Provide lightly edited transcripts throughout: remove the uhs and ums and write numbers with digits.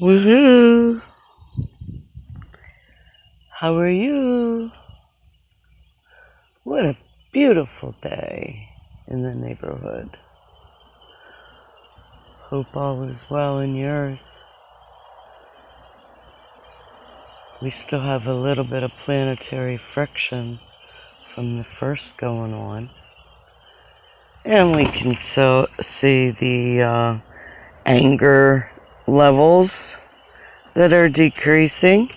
Woohoo! How are you? What a beautiful day in the neighborhood. Hope all is well in yours. We still have a little bit of planetary friction from the first going on. And we can still see the anger levels that are decreasing.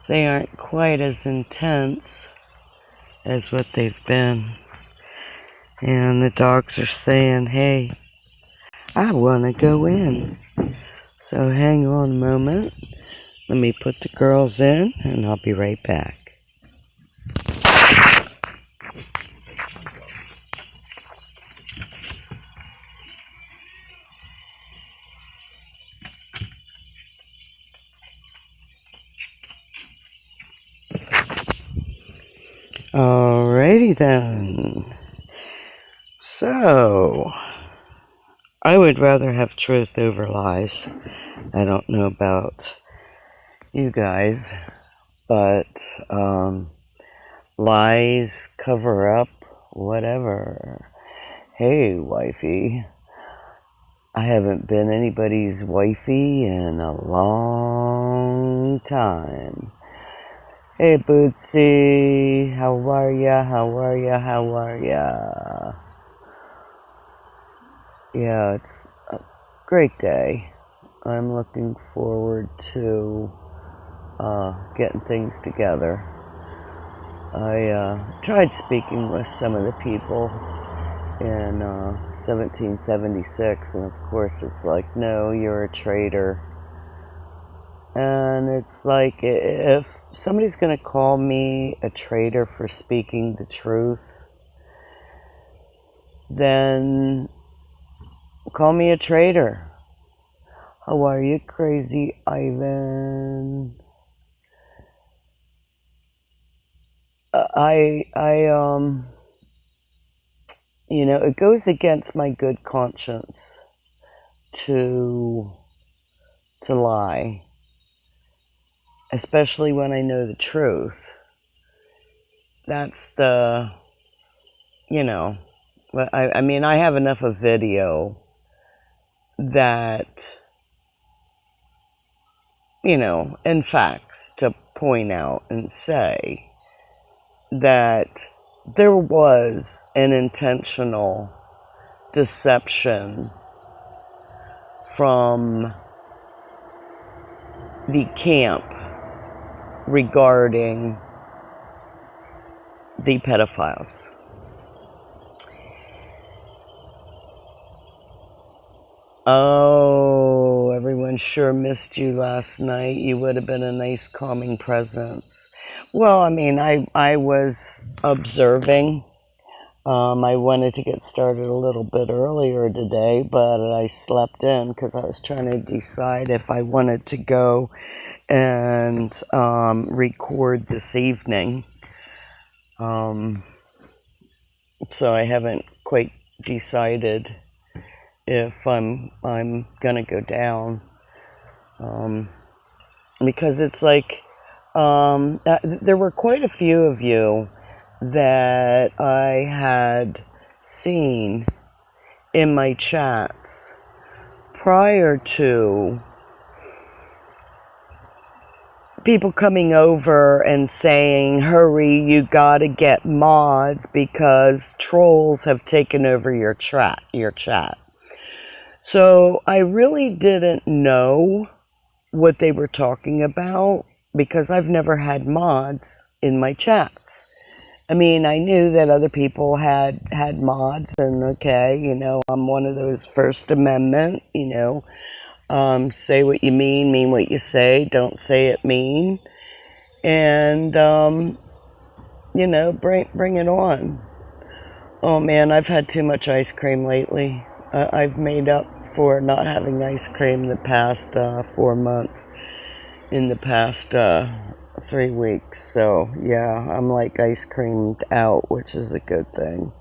They aren't quite as intense as what they've been. And the dogs are saying, hey, I want to go in. So hang on a moment. Let me put the girls in and I'll be right back. Alrighty then. So, I would rather have truth over lies. I don't know about you guys, but lies cover up whatever. Hey, wifey. I haven't been anybody's wifey in a long time. Hey, Bootsy. How are ya? How are ya? How are ya? Yeah, it's a great day. I'm looking forward to getting things together. I tried speaking with some of the people in 1776, and of course it's like, no, you're a traitor. And it's like, if somebody's going to call me a traitor for speaking the truth, then call me a traitor. How are you, crazy Ivan? You know, it goes against my good conscience to lie, especially when I know the truth. That's the, you know, I mean, I have enough of video that, you know, and facts to point out and say that there was an intentional deception from the camp regarding the pedophiles. Oh, everyone sure missed you last night. You would have been a nice calming presence. Well, I mean, I was observing. I wanted to get started a little bit earlier today, but I slept in because I was trying to decide if I wanted to go and record this evening. So I haven't quite decided if I'm gonna go down, because it's like there were quite a few of you that I had seen in my chats prior to people coming over and saying, hurry, you gotta get mods because trolls have taken over your chat. So I really didn't know what they were talking about because I've never had mods in my chats. I mean, I knew that other people had mods, and okay, you know, I'm one of those First Amendment, you know, say what you mean what you say, don't say it mean, and, you know, bring it on. Oh man, I've had too much ice cream lately. I've made up for not having ice cream the past 4 months, in the past 3 weeks. So yeah, I'm like ice creamed out, which is a good thing.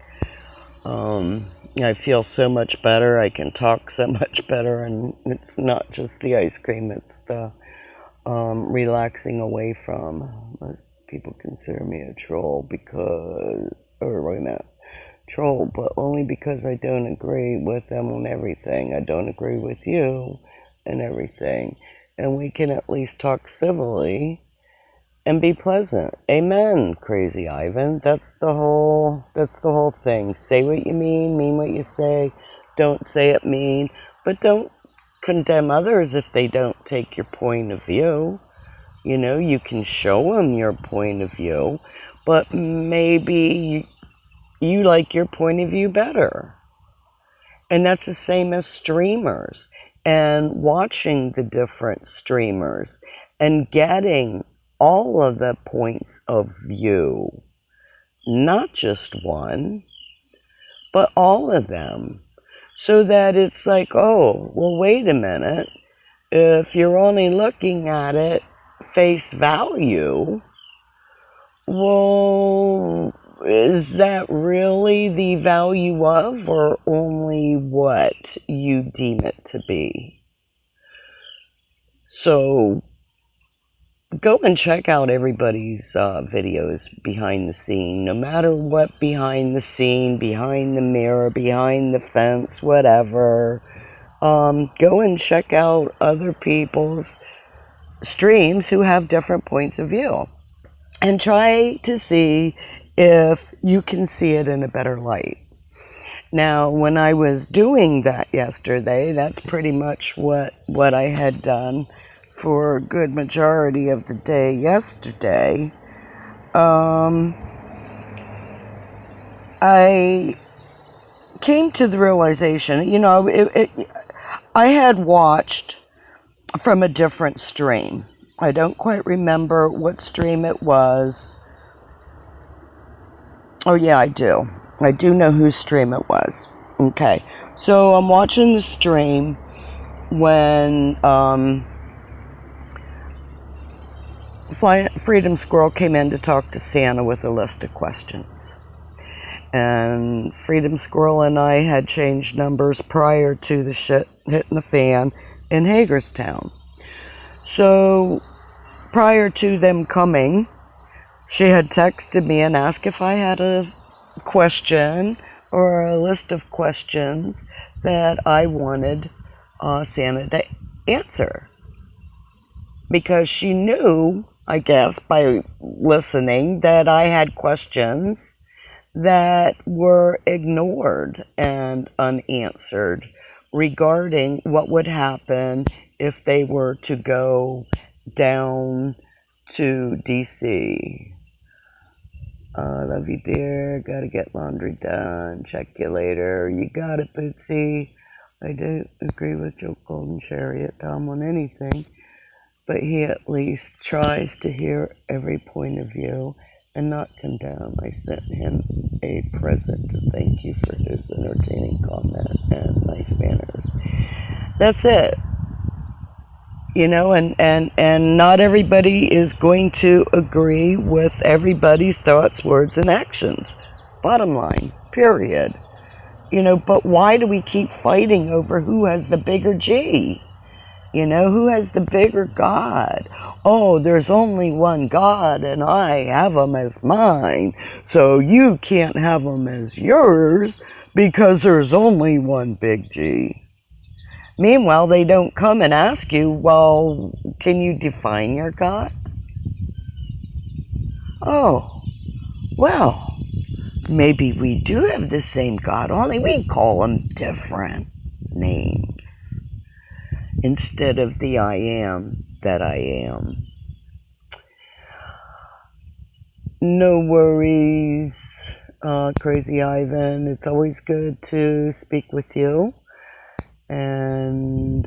I feel so much better. I can talk so much better, and it's not just the ice cream, it's the relaxing away from. Most people consider me a troll because, or wait a minute, troll, but only because I don't agree with them on everything. I don't agree with you and everything. And we can at least talk civilly and be pleasant. Amen, Crazy Ivan. That's the whole thing. Say what you mean what you say. Don't say it mean, but don't condemn others if they don't take your point of view. You know, you can show them your point of view, but maybe you like your point of view better. And that's the same as streamers and watching the different streamers and getting all of the points of view, not just one, but all of them, so that it's like, oh, well, wait a minute, if you're only looking at it face value, well, is that really the value of, or only what you deem it to be? So go and check out everybody's videos behind the scene, no matter what behind the scene, behind the mirror, behind the fence, whatever. Go and check out other people's streams who have different points of view and try to see if you can see it in a better light. Now, when I was doing that yesterday, that's pretty much what I had done for a good majority of the day yesterday. I came to the realization, you know, I had watched from a different stream. I don't quite remember what stream it was. Oh yeah, I do. I do know whose stream it was. Okay, so I'm watching the stream when Freedom Squirrel came in to talk to Santa with a list of questions. And Freedom Squirrel and I had changed numbers prior to the shit hitting the fan in Hagerstown. So prior to them coming, she had texted me and asked if I had a question or a list of questions that I wanted Santa to answer. Because she knew, I guess, by listening, that I had questions that were ignored and unanswered regarding what would happen if they were to go down to DC. Love you, dear. Gotta get laundry done. Check you later. You got it, Bootsy. I don't agree with Joe Golden Chariot Tom on anything, but he at least tries to hear every point of view and not condemn. I sent him a present to thank you for his entertaining comment and nice manners. That's it. You know, and not everybody is going to agree with everybody's thoughts, words, and actions. Bottom line, period. You know, but why do we keep fighting over who has the bigger G? You know, who has the bigger God? Oh, there's only one God, and I have him as mine, so you can't have him as yours because there's only one big G. Meanwhile, they don't come and ask you, well, can you define your God? Oh, well, maybe we do have the same God, only we call them different names instead of the I am that I am. No worries, Crazy Ivan. It's always good to speak with you. And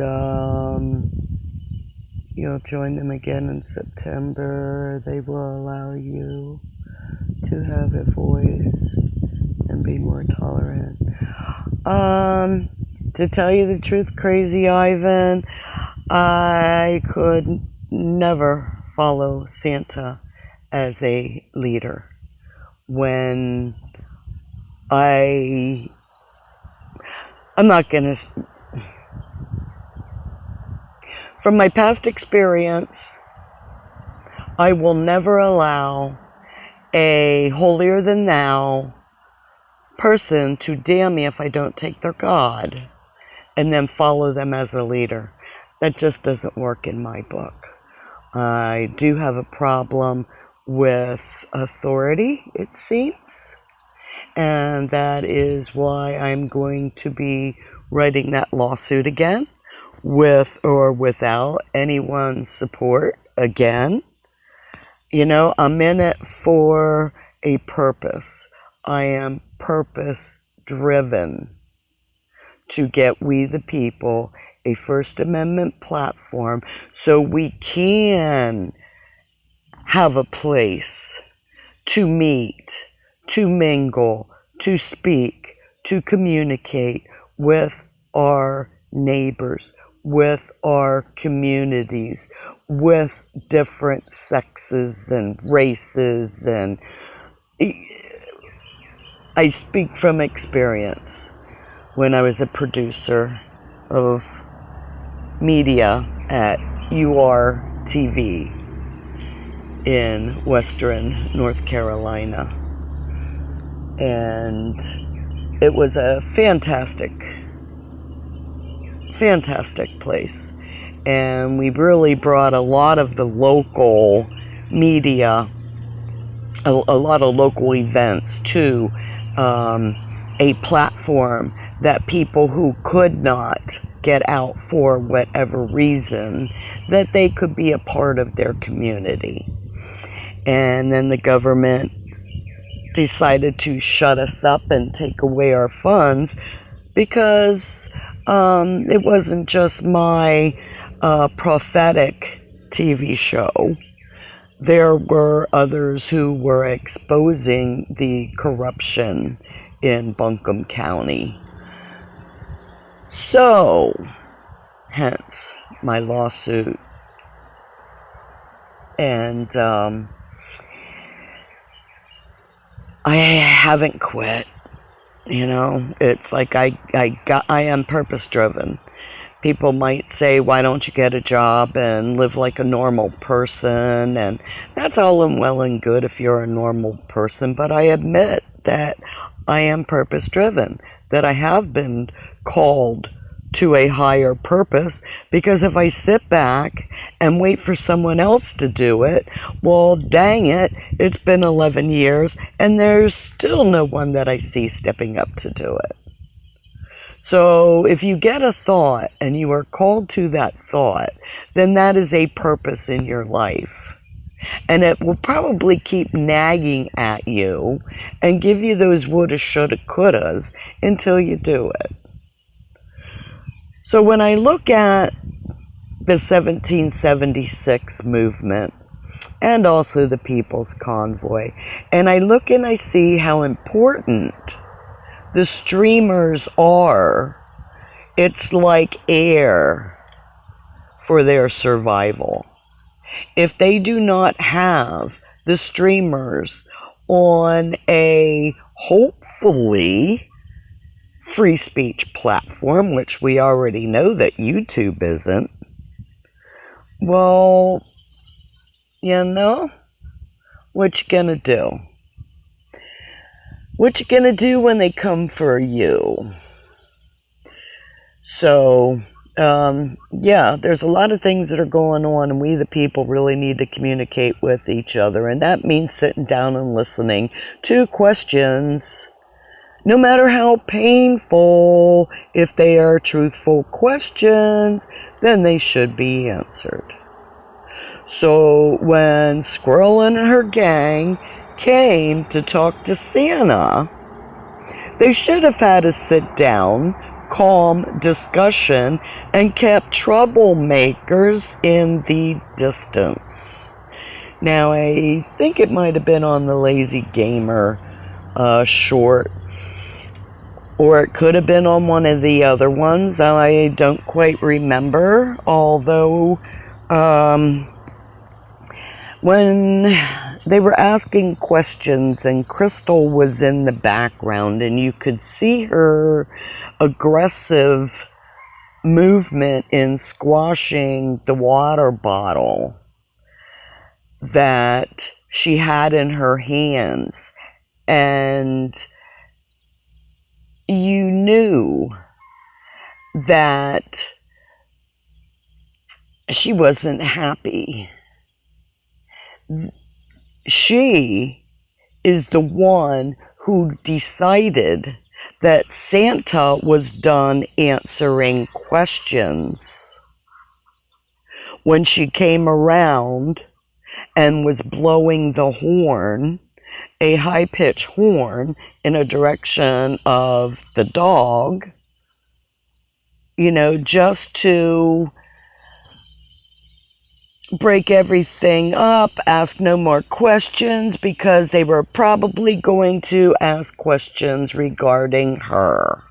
you'll join them again in September. They will allow you to have a voice and be more tolerant. To tell you the truth, Crazy Ivan, I could never follow Santa as a leader. When I I'm not going to... From my past experience, I will never allow a holier-than-thou person to damn me if I don't take their God and then follow them as a leader. That just doesn't work in my book. I do have a problem with authority, it seems, and that is why I'm going to be writing that lawsuit again, with or without anyone's support again. You know, I'm in it for a purpose. I am purpose-driven to get we the people a First Amendment platform so we can have a place to meet, to mingle, to speak, to communicate with our neighbors, with our communities, with different sexes and races. And I speak from experience. When I was a producer of media at UR-TV in Western North Carolina. And it was a fantastic place. And we really brought a lot of the local media, a lot of local events to a platform that people who could not get out for whatever reason, that they could be a part of their community. And then the government decided to shut us up and take away our funds because it wasn't just my prophetic TV show. There were others who were exposing the corruption in Buncombe County. So, hence my lawsuit. And I haven't quit. You know, it's like I am purpose-driven. People might say, why don't you get a job and live like a normal person? And that's all well and good if you're a normal person, but I admit that I am purpose-driven, that I have been called to a higher purpose, because if I sit back and wait for someone else to do it, well, dang it, it's been 11 years, and there's still no one that I see stepping up to do it. So if you get a thought and you are called to that thought, then that is a purpose in your life. And it will probably keep nagging at you and give you those woulda, shoulda, couldas until you do it. So when I look at the 1776 movement and also the People's Convoy, and I look and I see how important the streamers are, it's like air for their survival. If they do not have the streamers on a hopefully free speech platform, which we already know that YouTube isn't, well, you know, what you gonna do? What you gonna do when they come for you? So, yeah, there's a lot of things that are going on, and we the people really need to communicate with each other, and that means sitting down and listening to questions, no matter how painful. If they are truthful questions, then they should be answered. So when Squirrel and her gang came to talk to Santa, they should have had a sit-down, calm discussion and kept troublemakers in the distance. Now, I think it might have been on the Lazy Gamer short, or it could have been on one of the other ones. I don't quite remember, although when they were asking questions and Crystal was in the background and you could see her aggressive movement in squashing the water bottle that she had in her hands, and you knew that she wasn't happy. She is the one who decided that Santa was done answering questions when she came around and was blowing the horn, a high-pitched horn, in a direction of the dog, you know, just to break everything up, ask no more questions, because they were probably going to ask questions regarding her,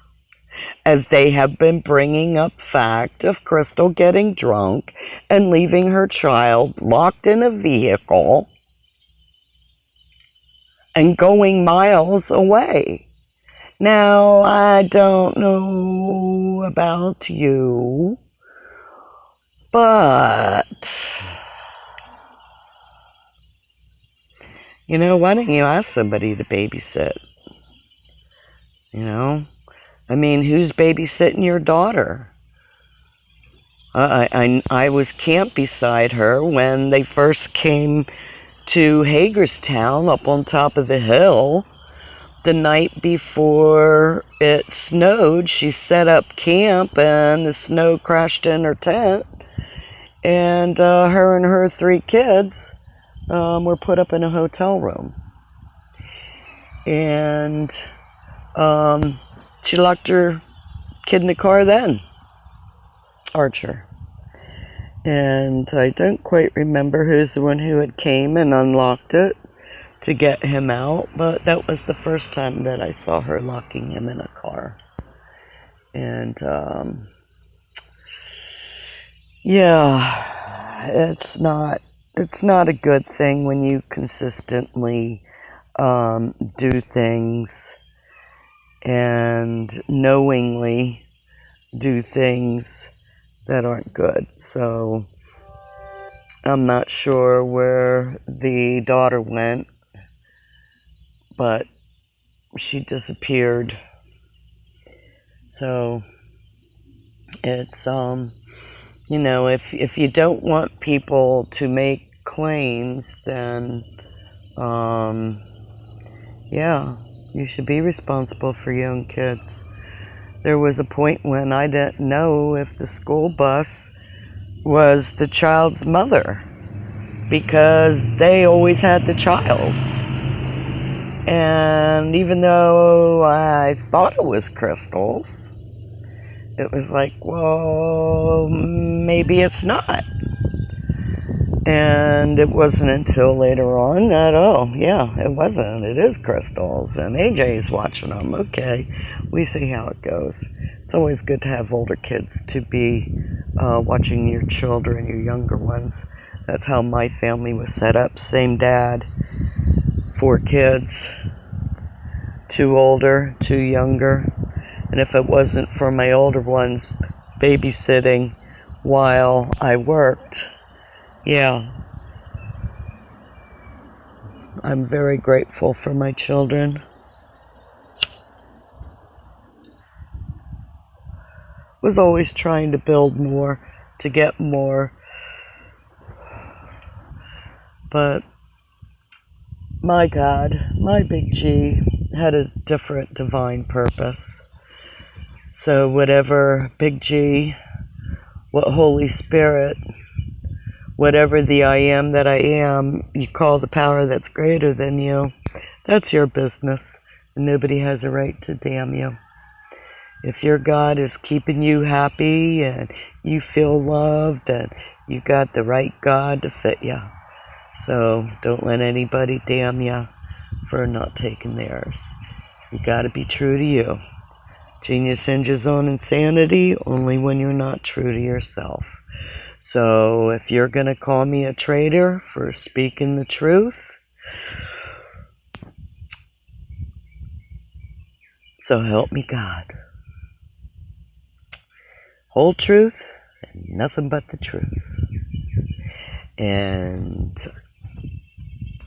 as they have been bringing up fact of Crystal getting drunk and leaving her child locked in a vehicle and going miles away. Now, I don't know about you, but, you know, why don't you ask somebody to babysit? You know? I mean, who's babysitting your daughter? I was camped beside her when they first came to Hagerstown up on top of the hill. The night before it snowed, she set up camp and the snow crashed in her tent. And her and her 3 kids were put up in a hotel room. And she locked her kid in the car then, Archer. And I don't quite remember who's the one who had came and unlocked it to get him out, but that was the first time that I saw her locking him in a car. And yeah, it's not a good thing when you consistently do things and knowingly do things that aren't good. So I'm not sure where the daughter went, but she disappeared. So it's you know, if you don't want people to make claims, then yeah, you should be responsible for your own kids. There was a point when I didn't know if the school bus was the child's mother, because they always had the child. And even though I thought it was Crystal's, it was like, well, maybe it's not. And it wasn't until later on that, oh, yeah, it wasn't. It is Crystal's. And AJ's watching them. Okay, we see how it goes. It's always good to have older kids to be watching your children, your younger ones. That's how my family was set up. Same dad, 4 kids, 2 older, 2 younger. And if it wasn't for my older ones babysitting while I worked, yeah, I'm very grateful for my children. Was always trying to build more, to get more. But my God, my big G had a different divine purpose. So whatever big G, what Holy Spirit, whatever the I am that I am, you call the power that's greater than you, that's your business. And nobody has a right to damn you. If your God is keeping you happy and you feel loved, and you got the right God to fit you. So don't let anybody damn you for not taking theirs. You got to be true to you. Genius hinges on insanity only when you're not true to yourself. So if you're going to call me a traitor for speaking the truth, so help me God. Whole truth and nothing but the truth. And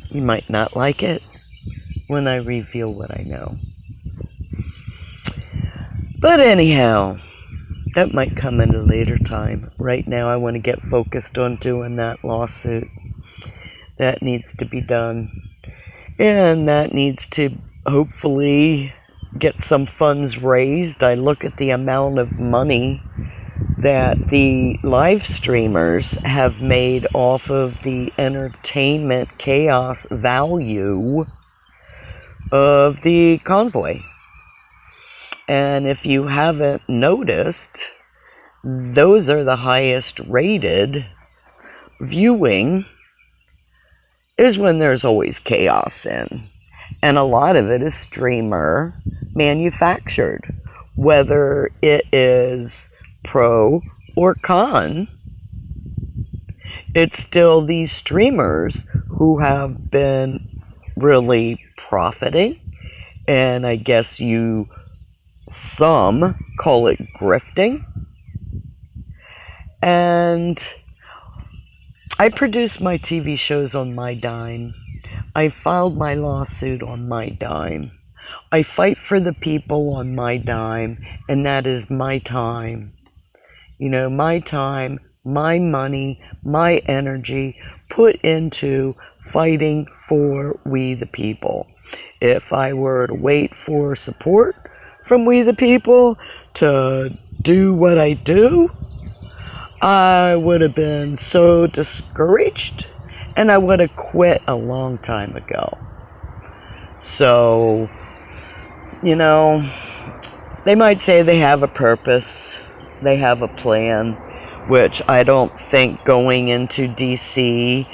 you might not like it when I reveal what I know. But anyhow, that might come at a later time. Right now I want to get focused on doing that lawsuit. That needs to be done. And that needs to hopefully get some funds raised. I look at the amount of money that the live streamers have made off of the entertainment chaos value of the convoy. And if you haven't noticed, those are the highest rated viewing is when there's always chaos in. And a lot of it is streamer manufactured. Whether it is pro or con, it's still these streamers who have been really profiting. And I guess some call it grifting. And I produce my TV shows on my dime. I filed my lawsuit on my dime. I fight for the people on my dime, and that is my time. You know, my time, my money, my energy put into fighting for we the people. If I were to wait for support from we the people to do what I do, I would have been so discouraged, and I would have quit a long time ago. So, you know, they might say they have a purpose, they have a plan, which I don't think going into DC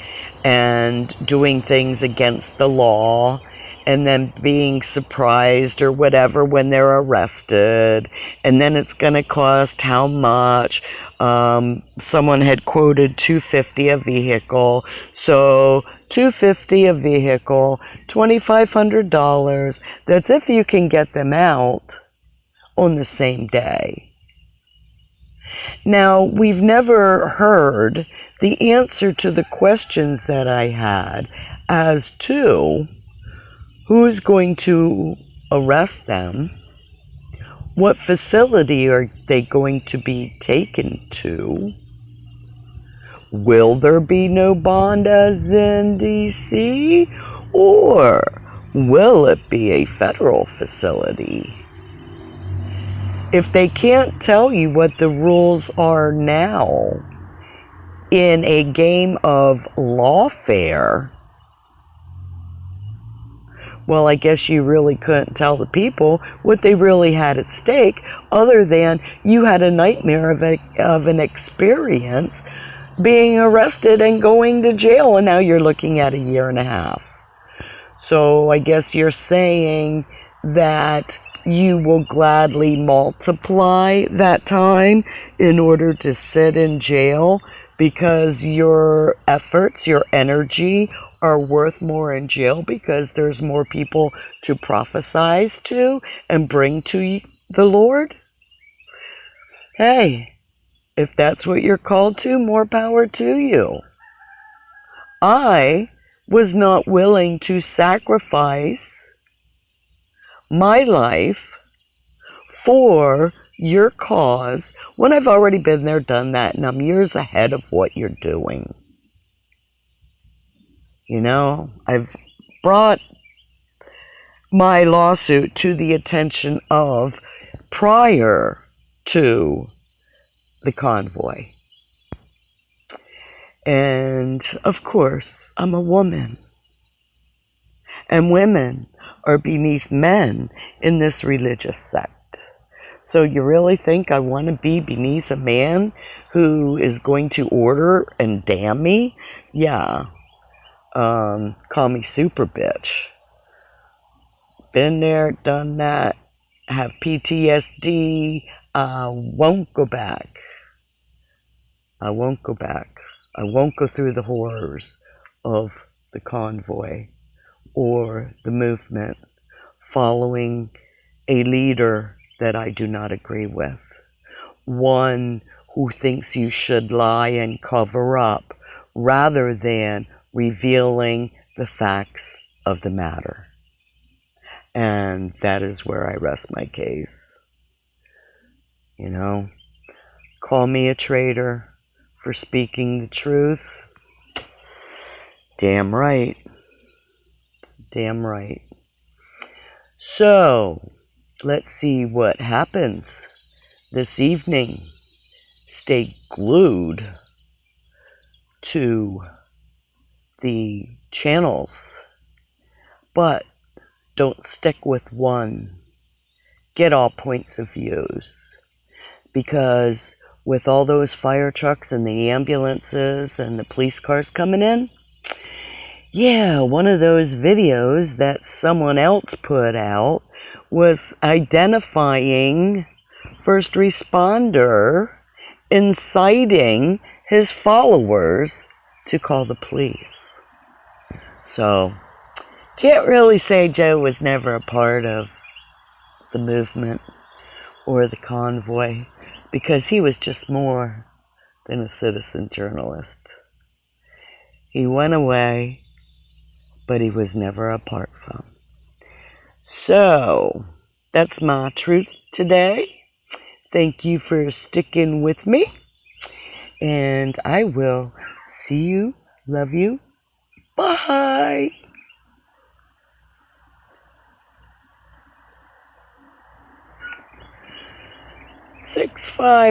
and doing things against the law and then being surprised or whatever when they're arrested, and then it's going to cost how much. Someone had quoted $250 a vehicle, so $250 a vehicle, $2,500. That's if you can get them out on the same day. Now, we've never heard the answer to the questions that I had as to who's going to arrest them, what facility are they going to be taken to, will there be no bond as in DC, or will it be a federal facility? If they can't tell you what the rules are now in a game of lawfare, well, I guess you really couldn't tell the people what they really had at stake, other than you had a nightmare of an experience being arrested and going to jail, and now you're looking at 1.5 years. So I guess you're saying that you will gladly multiply that time in order to sit in jail because your efforts, your energy are worth more in jail because there's more people to prophesize to and bring to the Lord? Hey, if that's what you're called to, more power to you. I was not willing to sacrifice my life for your cause when I've already been there, done that, and I'm years ahead of what you're doing. You know, I've brought my lawsuit to the attention of prior to the convoy. And, of course, I'm a woman. And women are beneath men in this religious sect. So you really think I want to be beneath a man who is going to order and damn me? Yeah. Call me super bitch. Been there, done that, have PTSD, won't go back. I won't go back. I won't go through the horrors of the convoy or the movement following a leader that I do not agree with, one who thinks you should lie and cover up rather than revealing the facts of the matter. And that is where I rest my case. You know, call me a traitor for speaking the truth. Damn right. Damn right. So, let's see what happens this evening. Stay glued to the channels, but don't stick with one. Get all points of views, because with all those fire trucks and the ambulances and the police cars coming in, yeah, one of those videos that someone else put out was identifying first responder, inciting his followers to call the police. So, can't really say Joe was never a part of the movement or the convoy, because he was just more than a citizen journalist. He went away, but he was never apart from. So, that's my truth today. Thank you for sticking with me, and I will see you. Love you. Bye. 6-5.